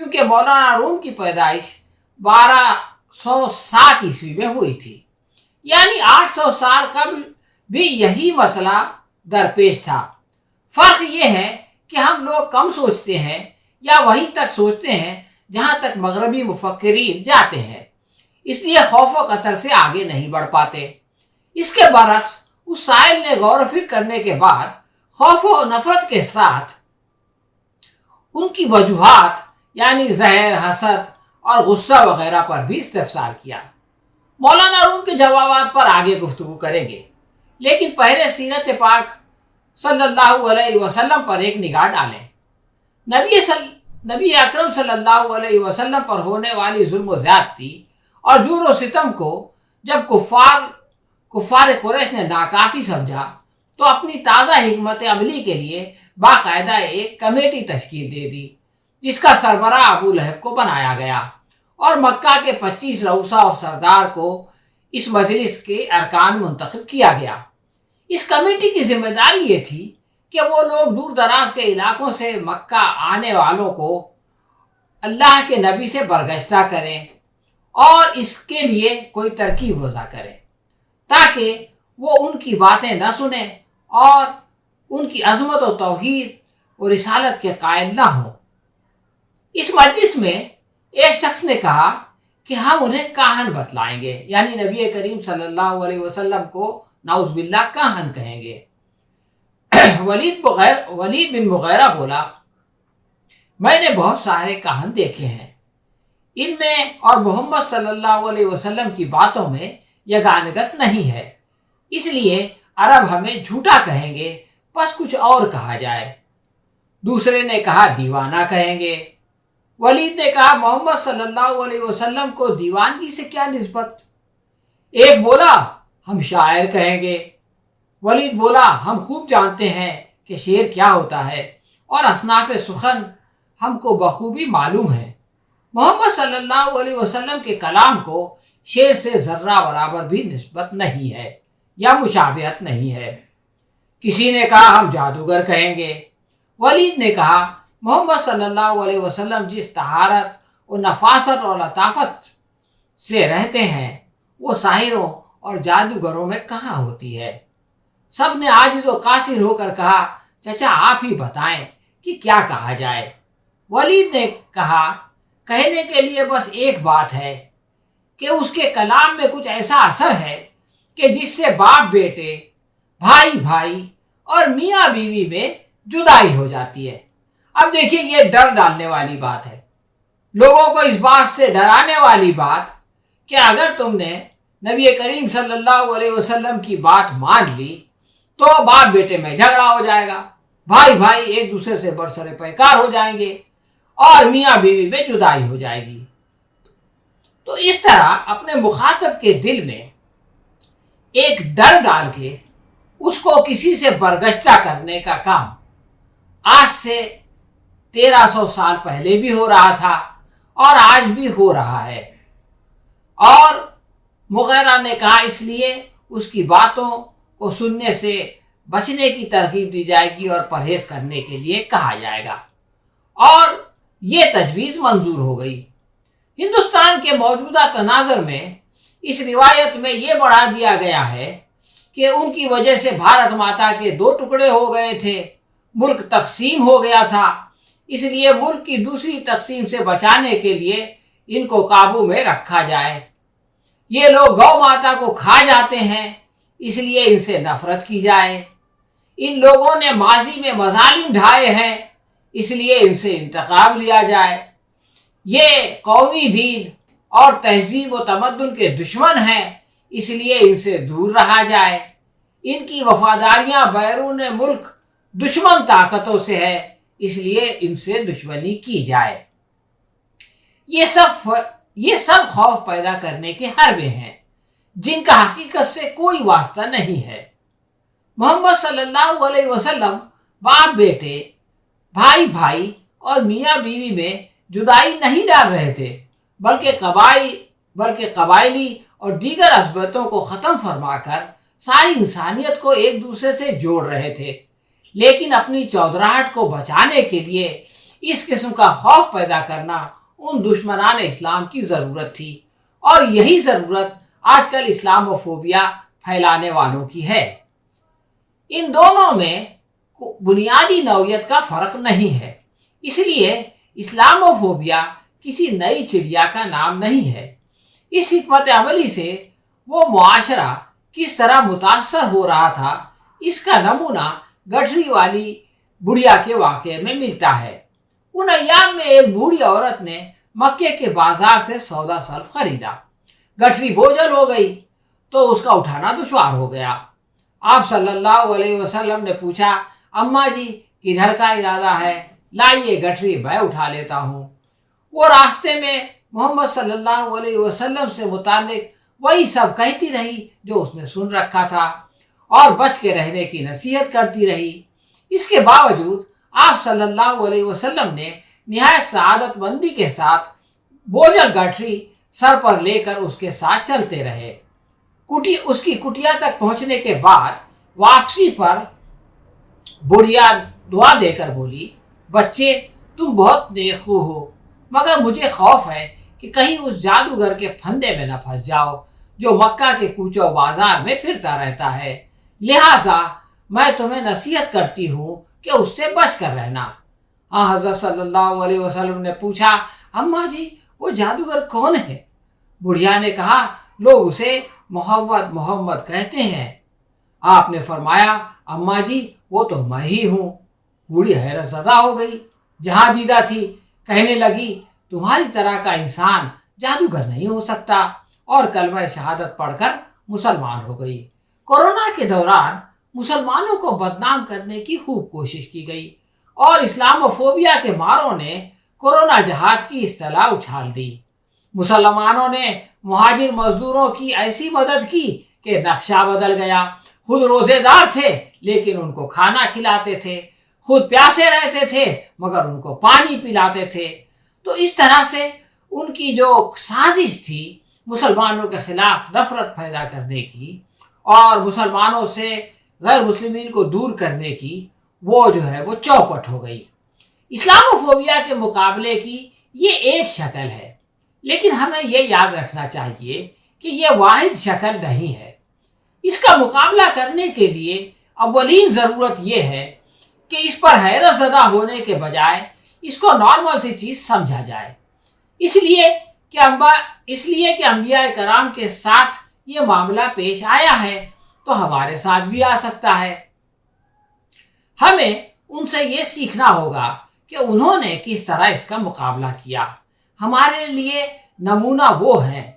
کیونکہ مولانا روم کی پیدائش 1207 عیسوی میں ہوئی تھی، یعنی 800 سال قبل بھی یہی مسئلہ درپیش تھا۔ فرق یہ ہے کہ ہم لوگ کم سوچتے ہیں یا وہیں تک سوچتے ہیں جہاں تک مغربی مفکرین جاتے ہیں، اس لیے خوف و خطر سے آگے نہیں بڑھ پاتے۔ اس کے برعکس اس سائل نے غور و فکر کرنے کے بعد خوف و نفرت کے ساتھ ان کی وجوہات یعنی زہر، حسد اور غصہ وغیرہ پر بھی استفسار کیا۔ مولانا روم کے جوابات پر آگے گفتگو کریں گے، لیکن پہلے سیرت پاک صلی اللہ علیہ وسلم پر ایک نگاہ ڈالیں۔ نبی اکرم صلی اللہ علیہ وسلم پر ہونے والی ظلم و زیادتی اور جور و ستم کو جب کفار قریش نے ناکافی سمجھا تو اپنی تازہ حکمت عملی کے لیے باقاعدہ ایک کمیٹی تشکیل دے دی، جس کا سربراہ ابو لہب کو بنایا گیا اور مکہ کے 25 رؤسا اور سردار کو اس مجلس کے ارکان منتخب کیا گیا۔ اس کمیٹی کی ذمہ داری یہ تھی کہ وہ لوگ دور دراز کے علاقوں سے مکہ آنے والوں کو اللہ کے نبی سے برگشتہ کریں اور اس کے لیے کوئی ترکیب وضع کریں تاکہ وہ ان کی باتیں نہ سنیں اور ان کی عظمت و توحید اور رسالت کے قائل نہ ہوں۔ اس مجلس میں ایک شخص نے کہا کہ ہم انہیں کاہن بتلائیں گے، یعنی نبی کریم صلی اللہ علیہ وسلم کو نعوذ باللہ کاہن کہیں گے۔ ولید بن مغیرہ بولا، میں نے بہت سارے کاہن دیکھے ہیں، ان میں اور محمد صلی اللہ علیہ وسلم کی باتوں میں یگانگت نہیں ہے، اس لیے عرب ہمیں جھوٹا کہیں گے، بس کچھ اور کہا جائے۔ دوسرے نے کہا دیوانہ کہیں گے۔ ولید نے کہا محمد صلی اللہ علیہ وسلم کو دیوانگی سے کیا نسبت؟ ایک بولا ہم شاعر کہیں گے۔ ولید بولا ہم خوب جانتے ہیں کہ شعر کیا ہوتا ہے اور اصناف سخن ہم کو بخوبی معلوم ہے۔ محمد صلی اللہ علیہ وسلم کے کلام کو شعر سے ذرہ برابر بھی نسبت نہیں ہے یا مشابہت نہیں ہے۔ کسی نے کہا ہم جادوگر کہیں گے۔ ولید نے کہا محمد صلی اللہ علیہ وسلم جس طہارت اور نفاست اور لطافت سے رہتے ہیں وہ ساحروں اور جادوگروں میں کہاں ہوتی ہے؟ سب نے عاجز و قاصر ہو کر کہا چچا آپ ہی بتائیں کہ کیا کہا جائے۔ ولید نے کہا کہنے کے لیے بس ایک بات ہے کہ اس کے کلام میں کچھ ایسا اثر ہے کہ جس سے باپ بیٹے، بھائی بھائی اور میاں بیوی میں جدائی ہو جاتی ہے۔ اب دیکھیے یہ ڈر ڈالنے والی بات ہے، لوگوں کو اس بات سے ڈرانے والی بات کہ اگر تم نے نبی کریم صلی اللہ علیہ وسلم کی بات مان لی تو باپ بیٹے میں جھگڑا ہو جائے گا، بھائی بھائی ایک دوسرے سے برسر پیکار ہو جائیں گے اور میاں بیوی میں جدائی ہو جائے گی۔ تو اس طرح اپنے مخاطب کے دل میں ایک ڈر ڈال کے اس کو کسی سے برگشتہ کرنے کا کام آج سے 1300 سال پہلے بھی ہو رہا تھا اور آج بھی ہو رہا ہے۔ اور مغیرہ نے کہا اس لیے اس کی باتوں کو سننے سے بچنے کی ترغیب دی جائے گی اور پرہیز کرنے کے لیے کہا جائے گا، اور یہ تجویز منظور ہو گئی۔ ہندوستان کے موجودہ تناظر میں اس روایت میں یہ بڑھا دیا گیا ہے کہ ان کی وجہ سے بھارت ماتا کے 2 ٹکڑے ہو گئے تھے، ملک تقسیم ہو گیا تھا، اس لیے ملک کی دوسری تقسیم سے بچانے کے لیے ان کو قابو میں رکھا جائے۔ یہ لوگ گو ماتا کو کھا جاتے ہیں، اس لیے ان سے نفرت کی جائے۔ ان لوگوں نے ماضی میں مظالم ڈھائے ہیں، اس لیے ان سے انتقام لیا جائے۔ یہ قومی دین اور تہذیب و تمدن کے دشمن ہیں، اس لیے ان سے دور رہا جائے۔ ان کی وفاداریاں بیرون ملک دشمن طاقتوں سے ہے، اس لیے ان سے دشمنی کی جائے۔ یہ سب خوف پیدا کرنے کے حربے ہیں جن کا حقیقت سے کوئی واسطہ نہیں ہے۔ محمد صلی اللہ علیہ وسلم باپ بیٹے، بھائی بھائی اور میاں بیوی میں جدائی نہیں ڈال رہے تھے، بلکہ قبائلی اور دیگر عصبیتوں کو ختم فرما کر ساری انسانیت کو ایک دوسرے سے جوڑ رہے تھے، لیکن اپنی چودراہٹ کو بچانے کے لیے اس قسم کا خوف پیدا کرنا ان دشمنان اسلام کی ضرورت تھی، اور یہی ضرورت آج کل اسلام و فوبیا پھیلانے والوں کی ہے۔ ان دونوں میں بنیادی نوعیت کا فرق نہیں ہے، اس لیے اسلام و فوبیا کسی نئی چڑیا کا نام نہیں ہے۔ اس حکمت عملی سے وہ معاشرہ کس طرح متاثر ہو رہا تھا، اس کا نمونہ گٹھری والی بڑھیا کے واقعے میں ملتا ہے۔ ان ایام میں ایک بوڑھی عورت نے مکے کے بازار سے سودا سلف خریدا۔ گٹھری بوجھل ہو گئی تو اس کا اٹھانا دشوار ہو گیا۔ آپ صلی اللہ علیہ وسلم نے پوچھا، اماں جی کدھر کا ارادہ ہے؟ لائیے گٹھری میں اٹھا لیتا ہوں۔ وہ راستے میں محمد صلی اللہ علیہ وسلم سے متعلق وہی سب کہتی رہی جو اس نے سن رکھا تھا، اور بچ کے رہنے کی نصیحت کرتی رہی۔ اس کے باوجود آپ صلی اللہ علیہ وسلم نے نہایت سعادت مندی کے ساتھ بوجھل گٹھری سر پر لے کر اس کے ساتھ چلتے رہے۔ اس کی کٹیا تک پہنچنے کے بعد واپسی پر بڑھیا دعا دے کر بولی، بچے تم بہت نیکخو ہو، مگر مجھے خوف ہے کہ کہیں اس جادوگر کے پھندے میں نہ پھنس جاؤ جو مکہ کے کوچہ و بازار میں پھرتا رہتا ہے، لہٰذا میں تمہیں نصیحت کرتی ہوں کہ اس سے بچ کر رہنا۔ حضرت صلی اللہ علیہ وسلم نے پوچھا، اماں جی وہ جادوگر کون ہے؟ بڑھیا نے کہا، لوگ اسے محمد محمد کہتے ہیں۔ آپ نے فرمایا، اماں جی وہ تو میں ہی ہوں۔ بوڑھی حیرت زدہ ہو گئی، جہاں دیدہ تھی، کہنے لگی، تمہاری طرح کا انسان جادوگر نہیں ہو سکتا، اور کلمہ شہادت پڑھ کر مسلمان ہو گئی۔ کورونا کے دوران مسلمانوں کو بدنام کرنے کی خوب کوشش کی گئی، اور اسلام و فوبیا کے ماروں نے کورونا جہاد کی اصطلاح اچھال دی۔ مسلمانوں نے مہاجر مزدوروں کی ایسی مدد کی کہ نقشہ بدل گیا۔ خود روزے دار تھے لیکن ان کو کھانا کھلاتے تھے، خود پیاسے رہتے تھے مگر ان کو پانی پلاتے تھے۔ تو اس طرح سے ان کی جو سازش تھی مسلمانوں کے خلاف نفرت پیدا کرنے کی اور مسلمانوں سے غیر مسلمین کو دور کرنے کی، وہ جو ہے وہ چوپٹ ہو گئی۔ اسلام و فوبیا کے مقابلے کی یہ ایک شکل ہے، لیکن ہمیں یہ یاد رکھنا چاہیے کہ یہ واحد شکل نہیں ہے۔ اس کا مقابلہ کرنے کے لیے اولین ضرورت یہ ہے کہ اس پر حیرت زدہ ہونے کے بجائے اس کو نارمل سی چیز سمجھا جائے۔ اس لیے کہ انبیاء کرام کے ساتھ یہ معاملہ پیش آیا ہے تو ہمارے ساتھ بھی آ سکتا ہے۔ ہمیں ان سے یہ سیکھنا ہوگا کہ انہوں نے کس طرح اس کا مقابلہ کیا۔ ہمارے لیے نمونہ وہ ہیں،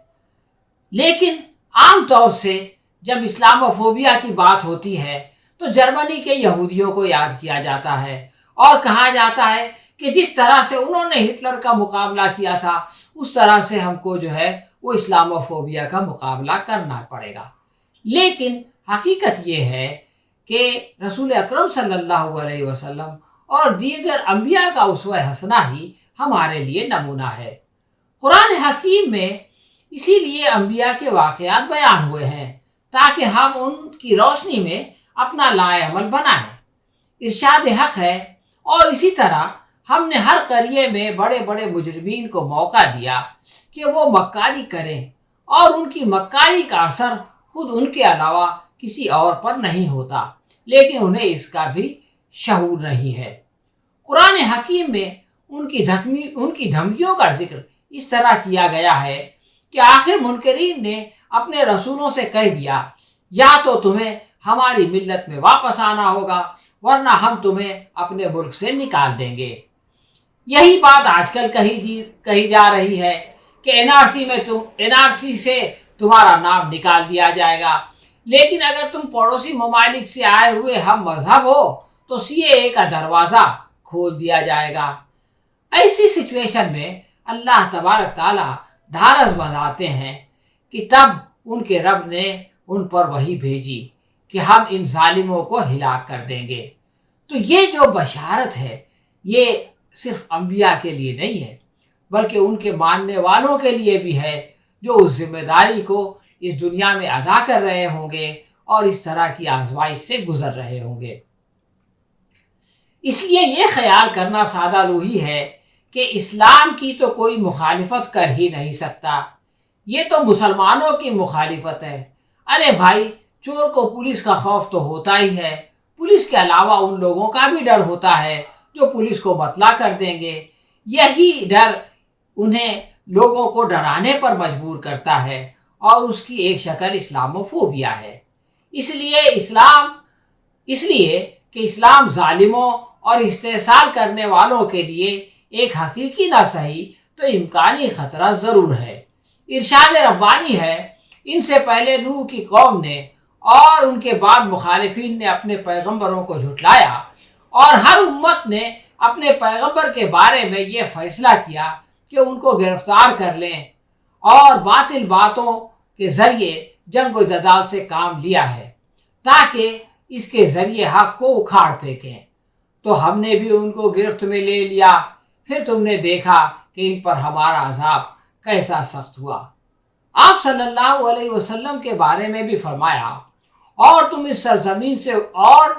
لیکن عام طور سے جب اسلام و فوبیا کی بات ہوتی ہے تو جرمنی کے یہودیوں کو یاد کیا جاتا ہے اور کہا جاتا ہے کہ جس طرح سے انہوں نے ہٹلر کا مقابلہ کیا تھا اس طرح سے ہم کو جو ہے وہ اسلام و فوبیا کا مقابلہ کرنا پڑے گا۔ لیکن حقیقت یہ ہے کہ رسول اکرم صلی اللہ علیہ وسلم اور دیگر انبیاء کا اسوہ حسنہ ہی ہمارے لیے نمونہ ہے۔ قرآن حکیم میں اسی لیے انبیاء کے واقعات بیان ہوئے ہیں تاکہ ہم ان کی روشنی میں اپنا لائے عمل بنائیں۔ ارشاد حق ہے، اور اسی طرح ہم نے ہر قریے میں بڑے بڑے مجرمین کو موقع دیا کہ وہ مکاری کریں، اور ان کی مکاری کا اثر خود ان کے علاوہ کسی اور پر نہیں ہوتا، لیکن انہیں اس کا بھی شعور نہیں ہے۔ قرآن حکیم میں ان کی دھمکیوں کا ذکر اس طرح کیا گیا ہے کہ آخر منکرین نے اپنے رسولوں سے کہہ دیا، یا تو تمہیں ہماری ملت میں واپس آنا ہوگا ورنہ ہم تمہیں اپنے ملک سے نکال دیں گے۔ یہی بات آج کل کہی جا رہی ہے کہ این آر سی سے تمہارا نام نکال دیا جائے گا، لیکن اگر تم پڑوسی ممالک سے آئے ہوئے ہم مذہب ہو تو سی اے اے کا دروازہ کھول دیا جائے گا۔ ایسی سچویشن میں اللہ تبارک تعالیٰ ڈھارس بندھاتے ہیں کہ تب ان کے رب نے ان پر وحی بھیجی کہ ہم ان ظالموں کو ہلاک کر دیں گے۔ تو یہ جو بشارت ہے یہ صرف انبیاء کے لیے نہیں ہے بلکہ ان کے ماننے والوں کے لیے بھی ہے جو اس ذمہ داری کو اس دنیا میں ادا کر رہے ہوں گے اور اس طرح کی آزمائش سے گزر رہے ہوں گے۔ اس لیے یہ خیال کرنا سادہ روحی ہے کہ اسلام کی تو کوئی مخالفت کر ہی نہیں سکتا، یہ تو مسلمانوں کی مخالفت ہے۔ ارے بھائی، چور کو پولیس کا خوف تو ہوتا ہی ہے، پولیس کے علاوہ ان لوگوں کا بھی ڈر ہوتا ہے جو پولیس کو مطلع کر دیں گے۔ یہی ڈر انہیں لوگوں کو ڈرانے پر مجبور کرتا ہے، اور اس کی ایک شکل اسلاموفوبیا ہے۔ اس لیے کہ اسلام ظالموں اور استحصال کرنے والوں کے لیے ایک حقیقی نہ صحیح تو امکانی خطرہ ضرور ہے۔ ارشاد ربانی ہے، ان سے پہلے نوح کی قوم نے اور ان کے بعد مخالفین نے اپنے پیغمبروں کو جھٹلایا، اور ہر امت نے اپنے پیغمبر کے بارے میں یہ فیصلہ کیا کہ ان کو گرفتار کر لیں، اور باطل باتوں کے ذریعے جنگ و جدال سے کام لیا ہے تاکہ اس کے ذریعے حق کو اکھاڑ پھینکیں۔ تو ہم نے بھی ان کو گرفت میں لے لیا، پھر تم نے دیکھا کہ ان پر ہمارا عذاب کیسا سخت ہوا۔ آپ صلی اللہ علیہ وسلم کے بارے میں بھی فرمایا، اور تم اس سرزمین سے اور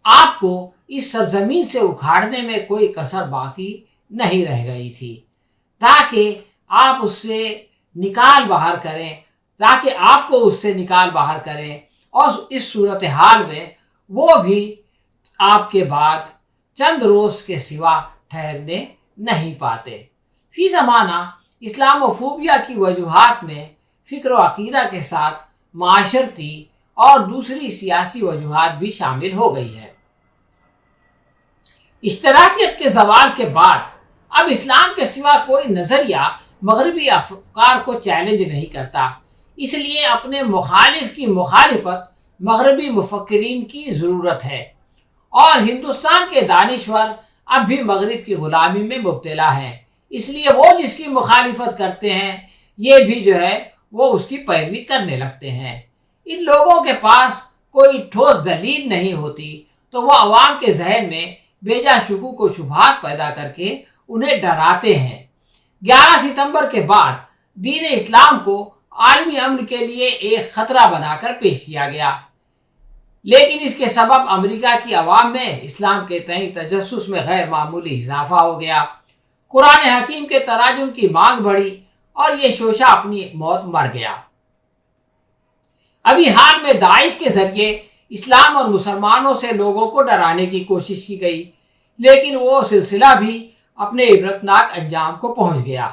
آپ کو اس سرزمین سے اکھاڑنے میں کوئی کسر باقی نہیں رہ گئی تھی تاکہ آپ کو اس سے نکال باہر کریں، اور اس صورتحال میں وہ بھی آپ کے بعد چند روز کے سوا ٹھہرنے نہیں پاتے۔ فی زمانہ اسلاموفوبیا کی وجوہات میں فکر و عقیدہ کے ساتھ معاشرتی اور دوسری سیاسی وجوہات بھی شامل ہو گئی ہے۔ اشتراکیت کے زوال کے بعد اب اسلام کے سوا کوئی نظریہ مغربی افکار کو چیلنج نہیں کرتا، اس لیے اپنے مخالف کی مخالفت مغربی مفکرین کی ضرورت ہے، اور ہندوستان کے دانشور اب بھی مغرب کی غلامی میں مبتلا ہیں، اس لیے وہ جس کی مخالفت کرتے ہیں یہ بھی وہ اس کی پیروی کرنے لگتے ہیں۔ ان لوگوں کے پاس کوئی ٹھوس دلیل نہیں ہوتی تو وہ عوام کے ذہن میں بیجا شکوک و شبہات پیدا کر کے انہیں ڈراتے ہیں۔ 11 ستمبر کے بعد دین اسلام کو عالمی امن کے لیے ایک خطرہ بنا کر پیش کیا گیا، لیکن اس کے سبب امریکہ کی عوام میں اسلام کے تئیں تجسس میں غیر معمولی اضافہ ہو گیا۔ قرآن حکیم کے تراجم کی مانگ بڑھی اور یہ شوشہ اپنی موت مر گیا۔ ابھی حال میں داعش کے ذریعے اسلام اور مسلمانوں سے لوگوں کو ڈرانے کی کوشش کی گئی، لیکن وہ سلسلہ بھی اپنے عبرتناک انجام کو پہنچ گیا۔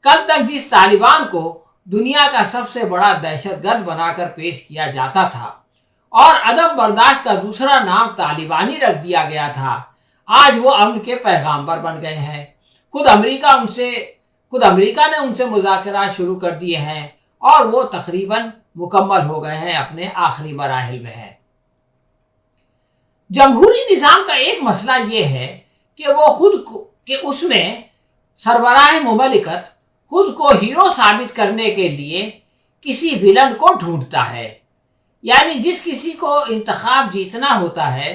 کل تک جس طالبان کو دنیا کا سب سے بڑا دہشت گرد بنا کر پیش کیا جاتا تھا اور عدم برداشت کا دوسرا نام طالبانی رکھ دیا گیا تھا، آج وہ امن کے پیغامبر بن گئے ہیں۔ خود امریکہ نے ان سے مذاکرات شروع کر دیے ہیں، اور وہ تقریباً مکمل ہو گئے ہیں، اپنے آخری مراحل میں ہیں۔ جمہوری نظام کا ایک مسئلہ یہ ہے کہ اس میں سربراہ مملکت خود کو ہیرو ثابت کرنے کے لیے کسی ویلن کو ڈھونڈتا ہے، یعنی جس کسی کو انتخاب جیتنا ہوتا ہے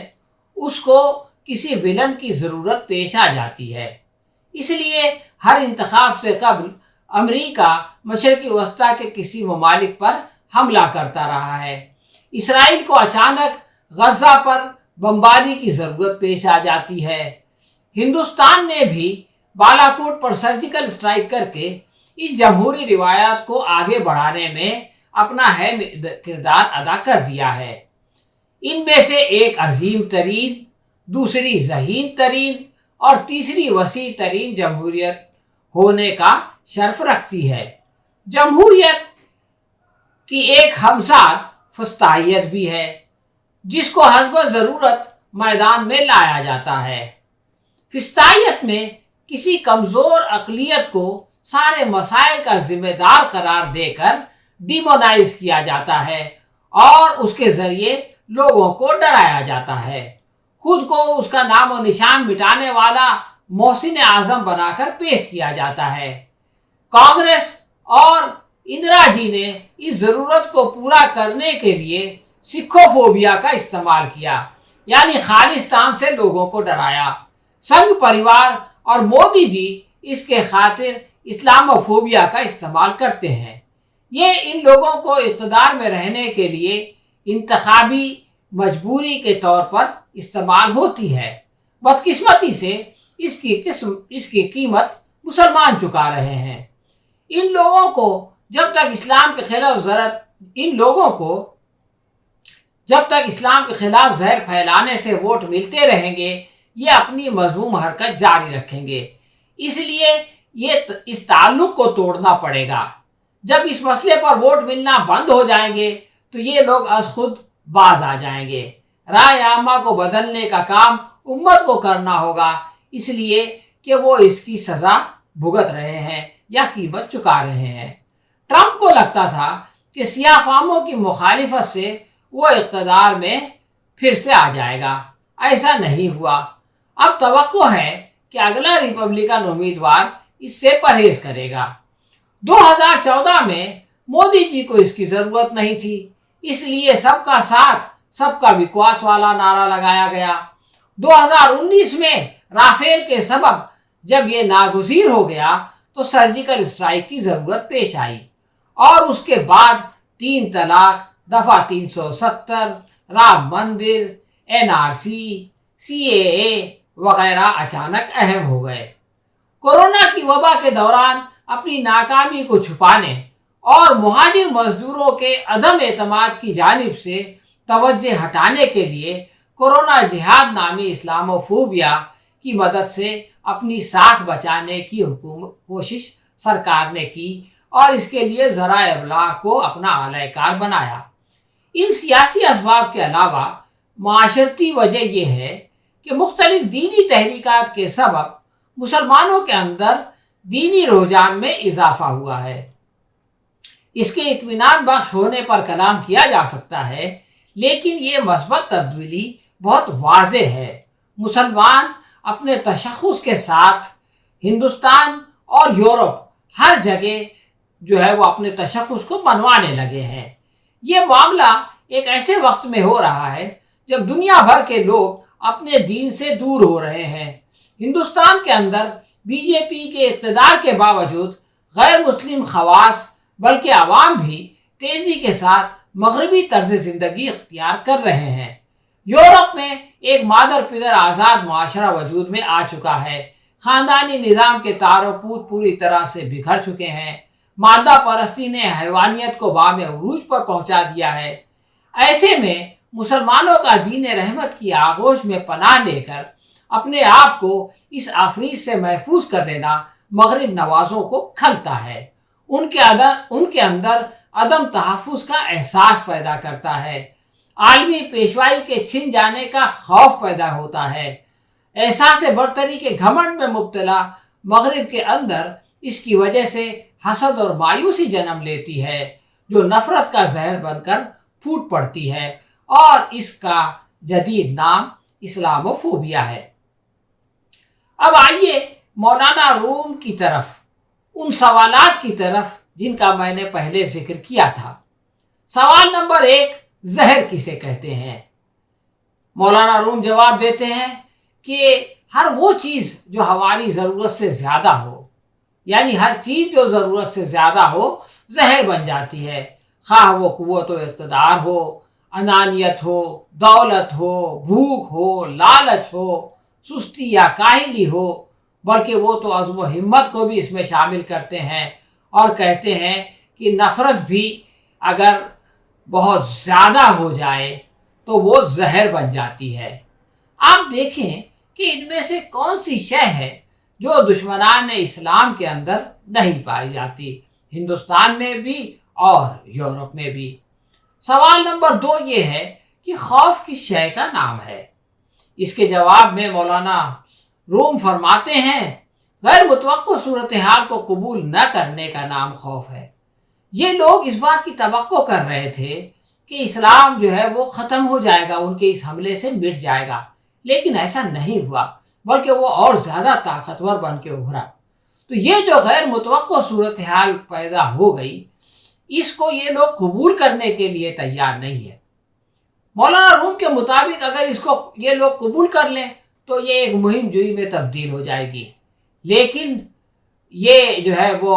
اس کو کسی ویلن کی ضرورت پیش آ جاتی ہے۔ اس لیے ہر انتخاب سے قبل امریکہ مشرقی وسطی کے کسی ممالک پر حملہ کرتا رہا ہے۔ اسرائیل کو اچانک غزہ پر بمباری کی ضرورت پیش آ جاتی ہے۔ ہندوستان نے بھی بالاکوٹ پر سرجیکل اسٹرائیک کر کے اس جمہوری روایات کو آگے بڑھانے میں اپنا اہم کردار ادا کر دیا ہے۔ ان میں سے ایک عظیم ترین، دوسری ذہین ترین اور تیسری وسیع ترین جمہوریت ہونے کا شرف رکھتی ہے۔ جمہوریت کی ایک ہمسات فسطائیت بھی ہے، جس کو حسب ضرورت میدان میں لایا جاتا ہے۔ فسطائیت میں کسی کمزور اقلیت کو سارے مسائل کا ذمہ دار قرار دے کر ڈیمونائز کیا جاتا ہے اور اس کے ذریعے لوگوں کو ڈرایا جاتا ہے۔ خود کو اس کا نام و نشان مٹانے والا محسن اعظم بنا کر پیش کیا جاتا ہے۔ کانگریس اور اندرا جی نے اس ضرورت کو پورا کرنے کے لیے سکھوفوبیا کا استعمال کیا، یعنی خالصتان سے لوگوں کو ڈرایا۔ سنگھ پریوار اور مودی جی اس کے خاطر اسلاموفوبیا کا استعمال کرتے ہیں۔ یہ ان لوگوں کو اقتدار میں رہنے کے لیے انتخابی مجبوری کے طور پر استعمال ہوتی ہے۔ بدقسمتی سے اس کی قیمت مسلمان چکا رہے ہیں۔ ان لوگوں کو جب تک اسلام کے خلاف زہر پھیلانے سے ووٹ ملتے رہیں گے، یہ اپنی مذموم حرکت جاری رکھیں گے۔ اس لیے اس تعلق کو توڑنا پڑے گا۔ جب اس مسئلے پر ووٹ ملنا بند ہو جائیں گے تو یہ لوگ از خود باز آ جائیں گے۔ رائے عامہ کو بدلنے کا کام امت کو کرنا ہوگا، اس لیے کہ وہ اس کی سزا بھگت رہے ہیں یا قیمت چکا رہے ہیں۔ ٹرمپ کو لگتا تھا کہ سیاہ فاموں کی مخالفت سے وہ اقتدار میں پھر سے آ جائے گا۔ ایسا نہیں ہوا۔ اب توقع ہے کہ اگلا ریپبلکن امیدوار اس سے پرہیز کرے گا۔ 2014 میں مودی جی کو اس کی ضرورت نہیں تھی، اس لیے سب کا ساتھ سب کا وکاس والا نعرہ لگایا گیا۔ 2019 میں رافیل کے سبب جب یہ ناگزیر ہو گیا تو سرجیکل اسٹرائیک کی ضرورت پیش آئی، اور اس کے بعد 3 طلاق، دفعہ 370، رام مندر، NRC، CAA وغیرہ اچانک اہم ہو گئے۔ کورونا کی وبا کے دوران اپنی ناکامی کو چھپانے اور مہاجر مزدوروں کے عدم اعتماد کی جانب سے توجہ ہٹانے کے لیے کورونا جہاد نامی اسلاموفوبیا کی مدد سے اپنی ساکھ بچانے کی کوشش سرکار نے کی اور اس کے لیے ذرائع ابلاغ کو اپنا اعلی کار بنایا۔ ان سیاسی اسباب کے علاوہ معاشرتی وجہ یہ ہے کہ مختلف دینی تحریکات کے سبب مسلمانوں کے اندر دینی رجحان میں اضافہ ہوا ہے۔ اس کے اطمینان بخش ہونے پر کلام کیا جا سکتا ہے، لیکن یہ مثبت تبدیلی بہت واضح ہے۔ مسلمان اپنے تشخص کے ساتھ ہندوستان اور یورپ ہر جگہ وہ اپنے تشخص کو منوانے لگے ہیں۔ یہ معاملہ ایک ایسے وقت میں ہو رہا ہے جب دنیا بھر کے لوگ اپنے دین سے دور ہو رہے ہیں۔ ہندوستان کے اندر BJP کے اقتدار کے باوجود غیر مسلم خواص بلکہ عوام بھی تیزی کے ساتھ مغربی طرز زندگی اختیار کر رہے ہیں۔ یورپ میں ایک مادر پدر آزاد معاشرہ وجود میں آ چکا ہے۔ خاندانی نظام کے تار و پود پوری طرح سے بکھر چکے ہیں۔ مادہ پرستی نے حیوانیت کو بام عروج پر پہنچا دیا ہے۔ ایسے میں مسلمانوں کا دین رحمت کی آغوش میں پناہ لے کر اپنے آپ کو اس آفریت سے محفوظ کر لینا مغرب نوازوں کو کھلتا ہے۔ ان کے اندر عدم تحفظ کا احساس پیدا کرتا ہے۔ عالمی پیشوائی کے چھن جانے کا خوف پیدا ہوتا ہے۔ احساس برتری کے گھمنڈ میں مبتلا مغرب کے اندر اس کی وجہ سے حسد اور مایوسی جنم لیتی ہے، جو نفرت کا زہر بن کر پھوٹ پڑتی ہے، اور اس کا جدید نام اسلاموفوبیا ہے۔ اب آئیے مولانا روم کی طرف، ان سوالات کی طرف جن کا میں نے پہلے ذکر کیا تھا۔ سوال نمبر 1، زہر کسے کہتے ہیں؟ مولانا روم جواب دیتے ہیں کہ ہر وہ چیز جو ہماری ضرورت سے زیادہ ہو، یعنی ہر چیز جو ضرورت سے زیادہ ہو زہر بن جاتی ہے، خواہ وہ قوت و اقتدار ہو، انانیت ہو، دولت ہو، بھوک ہو، لالچ ہو، سستی یا کاہلی ہو، بلکہ وہ تو عزم و ہمت کو بھی اس میں شامل کرتے ہیں اور کہتے ہیں کہ نفرت بھی اگر بہت زیادہ ہو جائے تو وہ زہر بن جاتی ہے۔ آپ دیکھیں کہ ان میں سے کون سی شے ہے جو دشمنان اسلام کے اندر نہیں پائی جاتی، ہندوستان میں بھی اور یورپ میں بھی۔ سوال نمبر 2 یہ ہے کہ خوف کس شے کا نام ہے؟ اس کے جواب میں مولانا روم فرماتے ہیں، غیر متوقع صورتحال کو قبول نہ کرنے کا نام خوف ہے۔ یہ لوگ اس بات کی توقع کر رہے تھے کہ اسلام وہ ختم ہو جائے گا، ان کے اس حملے سے مٹ جائے گا، لیکن ایسا نہیں ہوا، بلکہ وہ اور زیادہ طاقتور بن کے ابھرا۔ تو یہ جو غیر متوقع صورتحال پیدا ہو گئی، اس کو یہ لوگ قبول کرنے کے لیے تیار نہیں ہے۔ مولانا روم کے مطابق اگر اس کو یہ لوگ قبول کر لیں تو یہ ایک مہم جوئی میں تبدیل ہو جائے گی، لیکن یہ وہ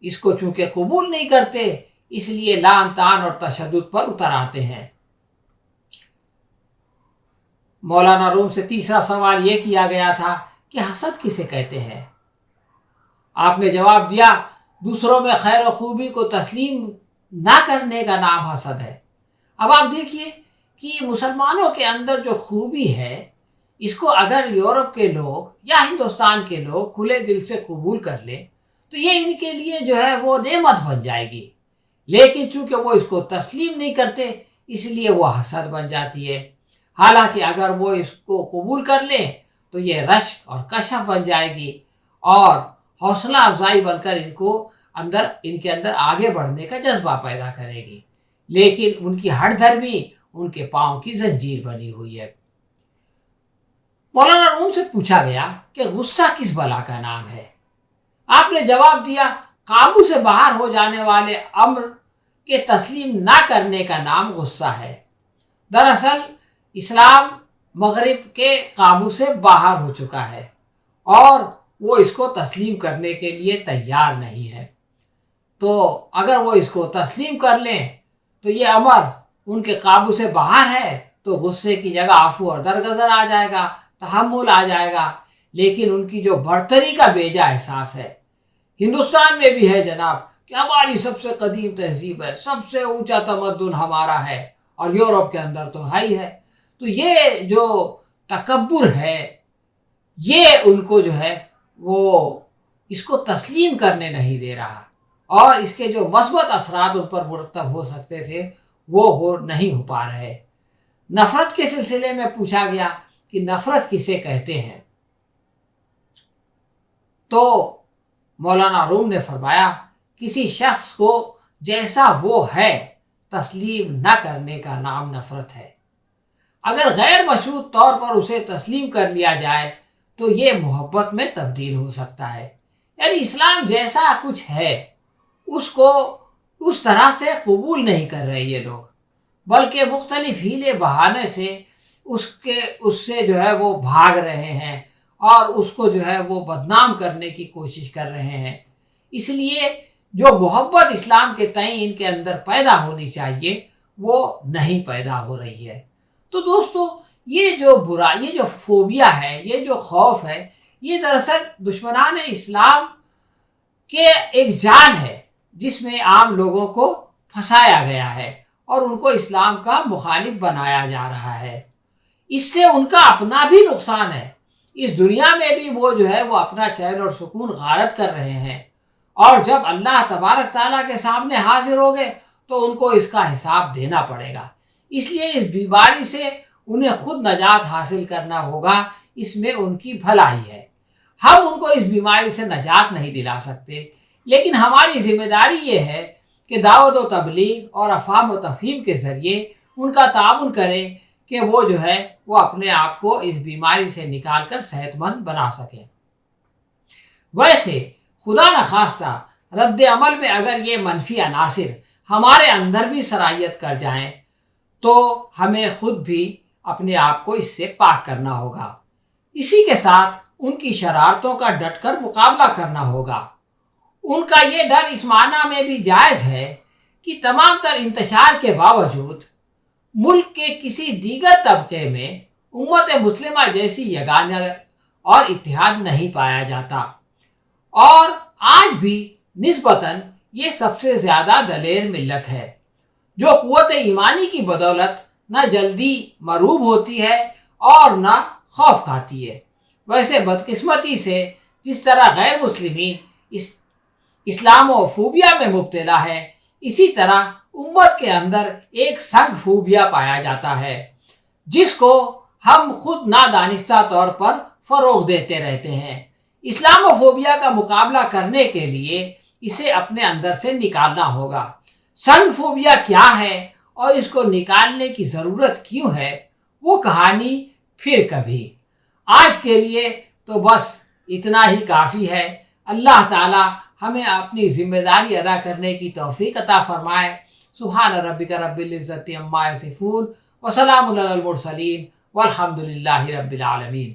اس کو چونکہ قبول نہیں کرتے، اس لیے لعن طعن اور تشدد پر اتر آتے ہیں۔ مولانا روم سے تیسرا سوال یہ کیا گیا تھا کہ حسد کسے کہتے ہیں؟ آپ نے جواب دیا، دوسروں میں خیر و خوبی کو تسلیم نہ کرنے کا نام حسد ہے۔ اب آپ دیکھیے کہ مسلمانوں کے اندر جو خوبی ہے، اس کو اگر یورپ کے لوگ یا ہندوستان کے لوگ کھلے دل سے قبول کر لیں تو یہ ان کے لیے جو ہے وہ نعمت بن جائے گی، لیکن چونکہ وہ اس کو تسلیم نہیں کرتے اس لیے وہ حسد بن جاتی ہے۔ حالانکہ اگر وہ اس کو قبول کر لیں تو یہ رشک اور کشف بن جائے گی اور حوصلہ افزائی بن کر ان کے اندر آگے بڑھنے کا جذبہ پیدا کرے گی، لیکن ان کی ہٹ دھرمی ان کے پاؤں کی زنجیر بنی ہوئی ہے۔ مولانا روم سے پوچھا گیا کہ غصہ کس بلا کا نام ہے؟ آپ نے جواب دیا، قابو سے باہر ہو جانے والے امر کے تسلیم نہ کرنے کا نام غصہ ہے۔ دراصل اسلام مغرب کے قابو سے باہر ہو چکا ہے اور وہ اس کو تسلیم کرنے کے لیے تیار نہیں ہے، تو اگر وہ اس کو تسلیم کر لیں تو یہ امر ان کے قابو سے باہر ہے تو غصے کی جگہ عفو اور درگزر آ جائے گا، تحمل آ جائے گا۔ لیکن ان کی جو برتری کا بیجا احساس ہے، ہندوستان میں بھی ہے جناب، کہ ہماری سب سے قدیم تہذیب ہے، سب سے اونچا تمدن ہمارا ہے، اور یورپ کے اندر تو ہے ہی ہے، تو یہ جو تکبر ہے یہ ان کو جو ہے وہ اس کو تسلیم کرنے نہیں دے رہا، اور اس کے جو مثبت اثرات ان پر مرتب ہو سکتے تھے وہ نہیں ہو پا رہے۔ نفرت کے سلسلے میں پوچھا گیا کہ نفرت کسے کہتے ہیں، تو مولانا روم نے فرمایا، کسی شخص کو جیسا وہ ہے تسلیم نہ کرنے کا نام نفرت ہے۔ اگر غیر مشروط طور پر اسے تسلیم کر لیا جائے تو یہ محبت میں تبدیل ہو سکتا ہے، یعنی اسلام جیسا کچھ ہے اس کو اس طرح سے قبول نہیں کر رہے یہ لوگ، بلکہ مختلف ہیلے بہانے سے اس سے جو ہے وہ بھاگ رہے ہیں اور اس کو جو ہے وہ بدنام کرنے کی کوشش کر رہے ہیں۔ اس لیے جو محبت اسلام کے تئیں ان کے اندر پیدا ہونی چاہیے وہ نہیں پیدا ہو رہی ہے۔ تو دوستو، یہ جو فوبیا ہے، یہ جو خوف ہے، یہ دراصل دشمنان اسلام کے ایک جال ہے جس میں عام لوگوں کو پھنسایا گیا ہے اور ان کو اسلام کا مخالف بنایا جا رہا ہے۔ اس سے ان کا اپنا بھی نقصان ہے، اس دنیا میں بھی وہ جو ہے وہ اپنا چین اور سکون غارت کر رہے ہیں، اور جب اللہ تبارک تعالیٰ کے سامنے حاضر ہوگے تو ان کو اس کا حساب دینا پڑے گا۔ اس لیے اس بیماری سے انہیں خود نجات حاصل کرنا ہوگا، اس میں ان کی بھلائی ہے۔ ہم ان کو اس بیماری سے نجات نہیں دلا سکتے، لیکن ہماری ذمہ داری یہ ہے کہ دعوت و تبلیغ اور افہام و تفہیم کے ذریعے ان کا تعاون کریں کہ وہ جو ہے وہ اپنے آپ کو اس بیماری سے نکال کر صحت مند بنا سکیں۔ ویسے خدا نخواستہ رد عمل میں اگر یہ منفی عناصر ہمارے اندر بھی سرایت کر جائیں تو ہمیں خود بھی اپنے آپ کو اس سے پاک کرنا ہوگا۔ اسی کے ساتھ ان کی شرارتوں کا ڈٹ کر مقابلہ کرنا ہوگا۔ ان کا یہ ڈر اس معنی میں بھی جائز ہے کہ تمام تر انتشار کے باوجود ملک کے کسی دیگر طبقے میں امت مسلمہ جیسی یگانگی اور اتحاد نہیں پایا جاتا، اور آج بھی نسبتاً یہ سب سے زیادہ دلیر ملت ہے جو قوت ایمانی کی بدولت نہ جلدی مروب ہوتی ہے اور نہ خوف کھاتی ہے۔ ویسے بدقسمتی سے جس طرح غیر مسلمین اسلام و فوبیا میں مبتلا ہے، اسی طرح امت کے اندر ایک سنگ فوبیا پایا جاتا ہے جس کو ہم خود نادانستہ طور پر فروغ دیتے رہتے ہیں۔ اسلام و فوبیا کا مقابلہ کرنے کے لیے اسے اپنے اندر سے نکالنا ہوگا۔ سنگ فوبیا کیا ہے اور اس کو نکالنے کی ضرورت کیوں ہے، وہ کہانی پھر کبھی۔ آج کے لیے تو بس اتنا ہی کافی ہے۔ اللہ تعالی ہمیں اپنی ذمہ داری ادا کرنے کی توفیق عطا فرمائے۔ سبحان ربک رب العزت عما یصفون وسلام علی المرسلین والحمد للہ رب العالمین۔